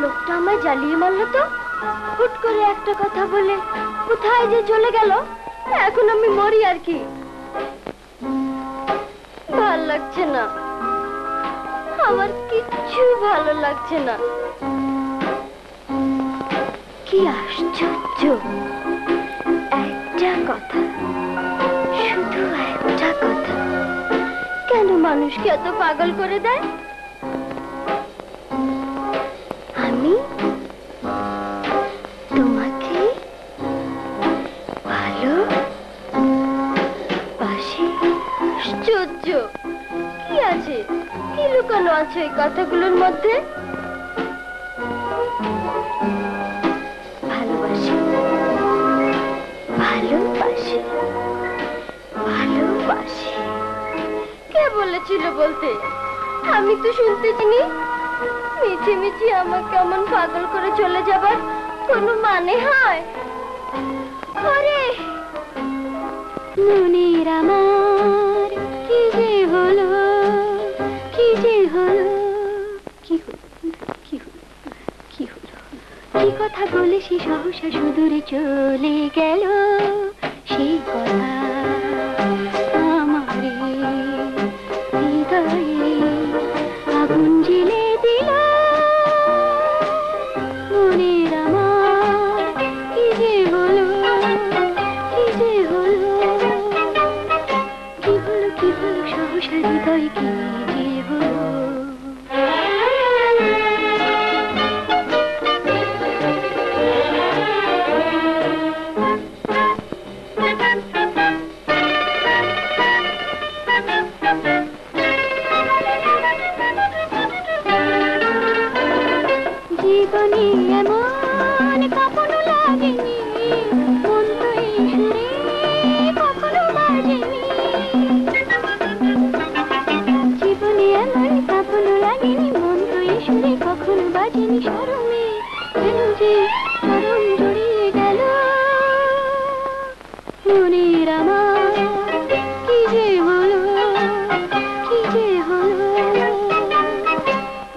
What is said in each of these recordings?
লোকটা আমায় জ্বালিয়ে মারলো তো। হুট করে একটা কথা বলে কোথায় যে চলে গেল। এখন আমি মরি আর কি। ভাল লাগছে না, আমার কিচ্ছু ভালো লাগছে না। কি আশ্চর্য, একটা কথা, শুধু একটা কথা কেন মানুষকে এত পাগল করে দেয়। আমি তোমাকে ভালোবাসি। আশ্চর্য, কি আছে, কি লুকানো আছে এই কথাগুলোর মধ্যে। ভালোবাসি, ভালোবাসি, ভালোবাসি। কে বলেছিল বলতে? আমি তো শুনতে চিনি। মিছি মিছি আমাকে এমন পাগল করে চলে যাবার কোনো মানে হয়? আরে মনের আমার কি যে হলো, কি যে হলো, কি হলো, কি হলো, কি হলো, কি কথা বলে সে সহসা সুদূরে চলে গেল। সেই কথা আমারে হৃদয়ে আগুন জ্বেলে দিল। মনের আমার কি যে হলো, কি যে হলো, কি হলো, কি হলো, সহসা হৃদয় কি যে হলো। জীবনে এমন কখনো লাগেনি, মন তো এই সুরে কখনো বাজেনি। জীবনে এমন কখনো লাগেনি, মন তো এই সুরে কখনো বাজেনি। শরমে যেন যে শরম জড়িয়ে গেল। মনের আমার কি যে হলো, কি যে হলো,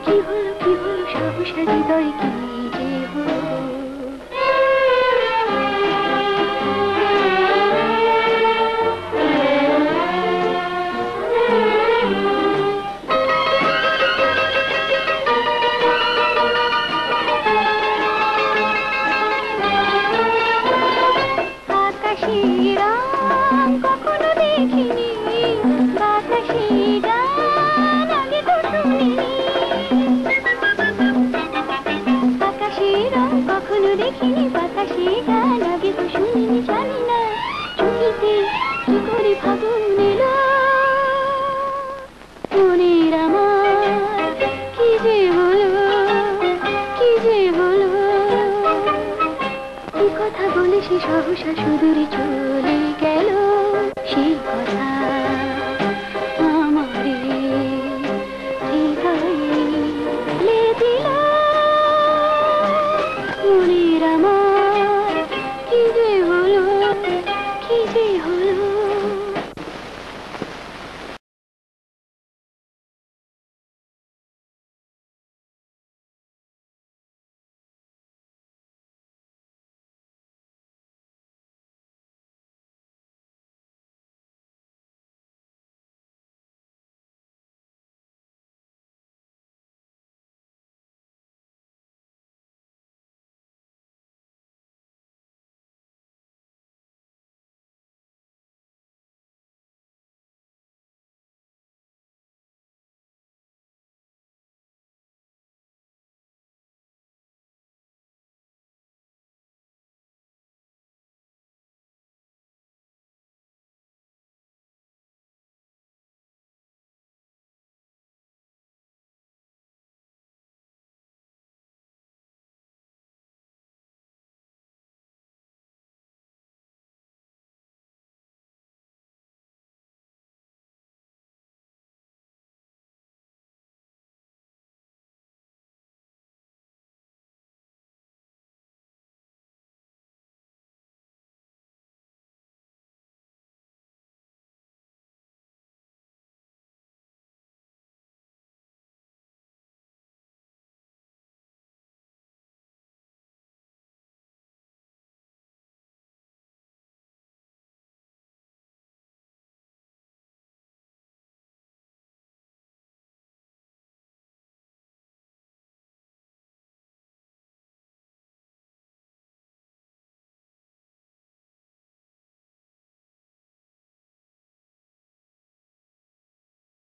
কি হলো, কি হলো, সহসা হৃদয় কি যে হলো। আকাশের রং কখনো দেখিনি, বাতাসের গান আগে তো শুনিনি। আকাশের রং কখনো দেখিনি, বাতাসের গান আগে তো শুনিনি। জানি না চোখেতে কি করে ফাগুন এলো। মনের আমার কি যে হলো, কি যে হলো, কি কথা বলে সে সহসা সুদূরে চলে